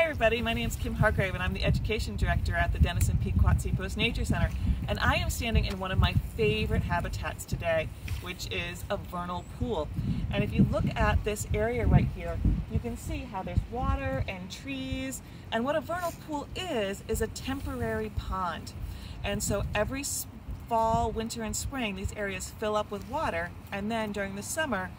everybody, my name is Kim Hargrave and I'm the Education Director at the Denison Pequot Seapost Nature Center, and I am standing in one of my favorite habitats today, which is a vernal pool. And if you look at this area right here, you can see how there's water and trees, and what a vernal pool is a temporary pond. And so every fall, winter, and spring, these areas fill up with water, and then during the summer,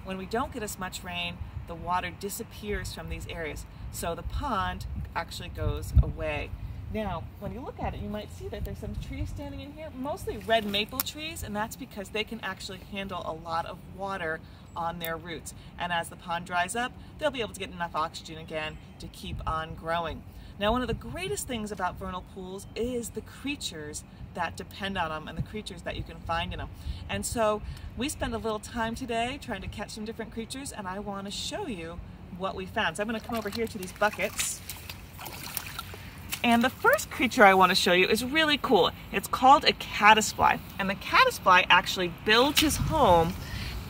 when we don't get as much rain, the water disappears from these areas. So the pond actually goes away. Now, when you look at it, you might see that there's some trees standing in here, mostly red maple trees, and that's because they can actually handle a lot of water on their roots. And as the pond dries up, they'll be able to get enough oxygen again to keep on growing. Now, one of the greatest things about vernal pools is the creatures that depend on them and the creatures that you can find in them. And so we spent a little time today trying to catch some different creatures, and I want to show you what we found. So I'm going to come over here to these buckets. And the first creature I want to show you is really cool. It's called a caddisfly. And the caddisfly actually builds his home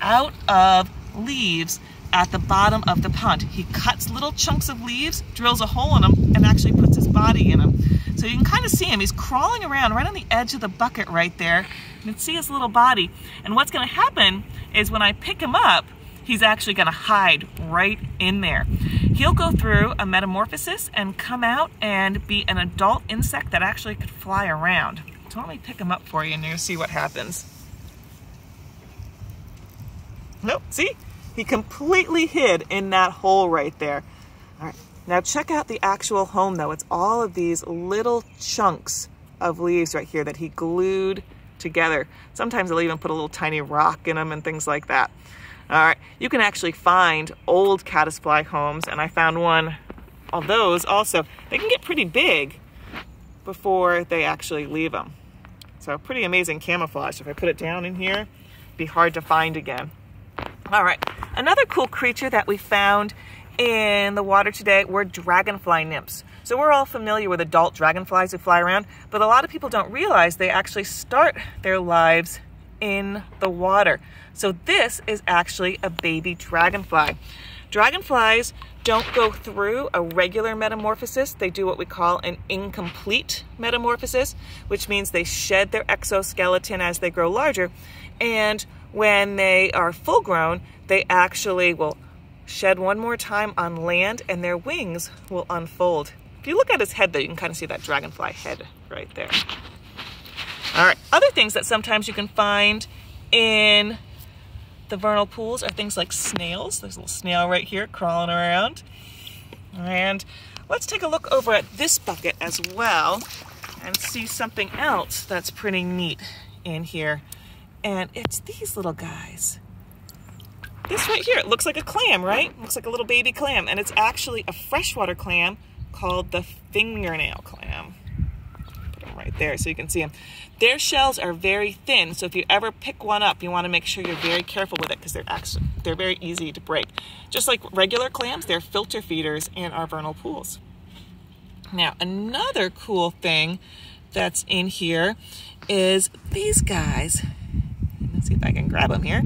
out of leaves at the bottom of the pond. He cuts little chunks of leaves, drills a hole in them, and actually puts his body in them. So you can kind of see him. He's crawling around right on the edge of the bucket right there. You can see his little body. And what's going to happen is when I pick him up, he's actually going to hide right in there. He'll go through a metamorphosis and come out and be an adult insect that actually could fly around. So let me pick him up for you and you'll see what happens. Nope, see? He completely hid in that hole right there. All right, now check out the actual home though. It's all of these little chunks of leaves right here that he glued together. Sometimes they'll even put a little tiny rock in them and things like that. All right, you can actually find old caddisfly homes, and I found one of those also. They can get pretty big before they actually leave them. So pretty amazing camouflage. If I put it down in here, it'd be hard to find again. All right, another cool creature that we found in the water today were dragonfly nymphs. So we're all familiar with adult dragonflies who fly around, but a lot of people don't realize they actually start their lives in the water. So this is actually a baby dragonfly. Dragonflies don't go through a regular metamorphosis. They do what we call an incomplete metamorphosis, which means they shed their exoskeleton as they grow larger. And when they are full grown, they actually will shed one more time on land and their wings will unfold. If you look at his head though, you can kind of see that dragonfly head right there. All right, other things that sometimes you can find in the vernal pools are things like snails. There's a little snail right here crawling around. And let's take a look over at this bucket as well and see something else that's pretty neat in here. And it's these little guys. This right here, it looks like a clam, right? Looks like a little baby clam, and it's actually a freshwater clam called the fingernail clam. Put them right there so you can see them. Their shells are very thin, so if you ever pick one up, you want to make sure you're very careful with it because they're very easy to break. Just like regular clams, they're filter feeders in our vernal pools. Now, another cool thing that's in here is these guys. Let's see if I can grab them here.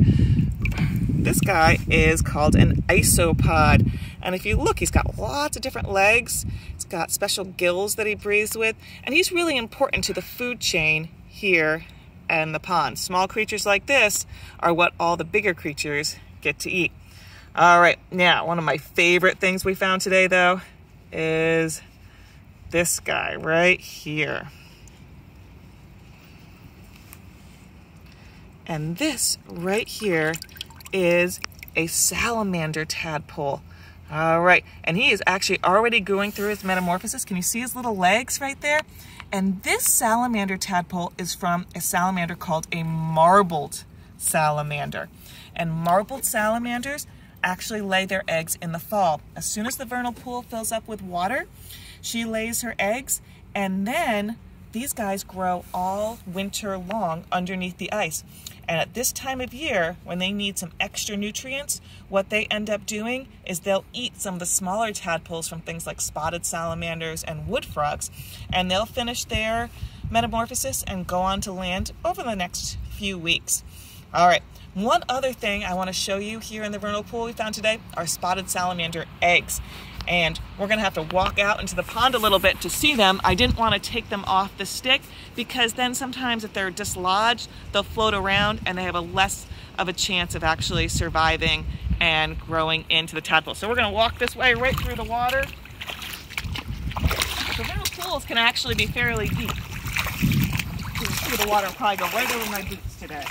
This guy is called an isopod. And if you look, he's got lots of different legs. He's got special gills that he breathes with. And he's really important to the food chain here in the pond. Small creatures like this are what all the bigger creatures get to eat. All right, now one of my favorite things we found today though is this guy right here. And this right here is a salamander tadpole. All right, and he is actually already going through his metamorphosis. Can you see his little legs right there? And this salamander tadpole is from a salamander called a marbled salamander. And marbled salamanders actually lay their eggs in the fall. As soon as the vernal pool fills up with water, she lays her eggs, and then these guys grow all winter long underneath the ice. And at this time of year, when they need some extra nutrients, what they end up doing is they'll eat some of the smaller tadpoles from things like spotted salamanders and wood frogs, and they'll finish their metamorphosis and go on to land over the next few weeks. All right, one other thing I want to show you here in the vernal pool we found today are spotted salamander eggs. And we're gonna have to walk out into the pond a little bit to see them. I didn't want to take them off the stick because then sometimes if they're dislodged, they'll float around and they have a less of a chance of actually surviving and growing into the tadpole. So we're gonna walk this way right through the water. The vernal pools can actually be fairly deep. You can see the water will probably go right over my boots today.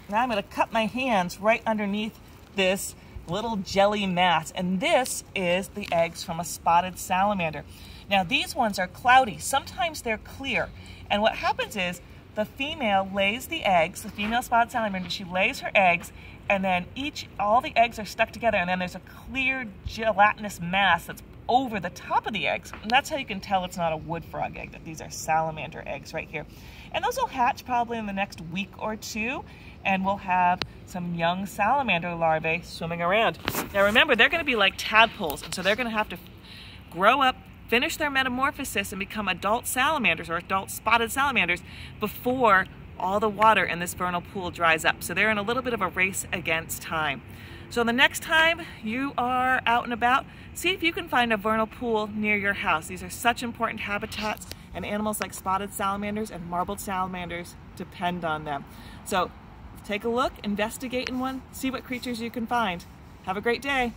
Now I'm going to cut my hands right underneath this little jelly mass, and this is the eggs from a spotted salamander. Now these ones are cloudy, sometimes they're clear, and what happens is the female lays the eggs, the female spotted salamander, she lays her eggs, and then all the eggs are stuck together, and then there's a clear gelatinous mass that's over the top of the eggs, and that's how you can tell it's not a wood frog egg, that these are salamander eggs right here. And those will hatch probably in the next week or two, and we'll have some young salamander larvae swimming around. Now remember, they're going to be like tadpoles, and so they're going to have to grow up, finish their metamorphosis, and become adult salamanders or adult spotted salamanders before all the water in this vernal pool dries up. So they're in a little bit of a race against time. So the next time you are out and about, see if you can find a vernal pool near your house. These are such important habitats, and animals like spotted salamanders and marbled salamanders depend on them. So take a look, investigate in one, see what creatures you can find. Have a great day.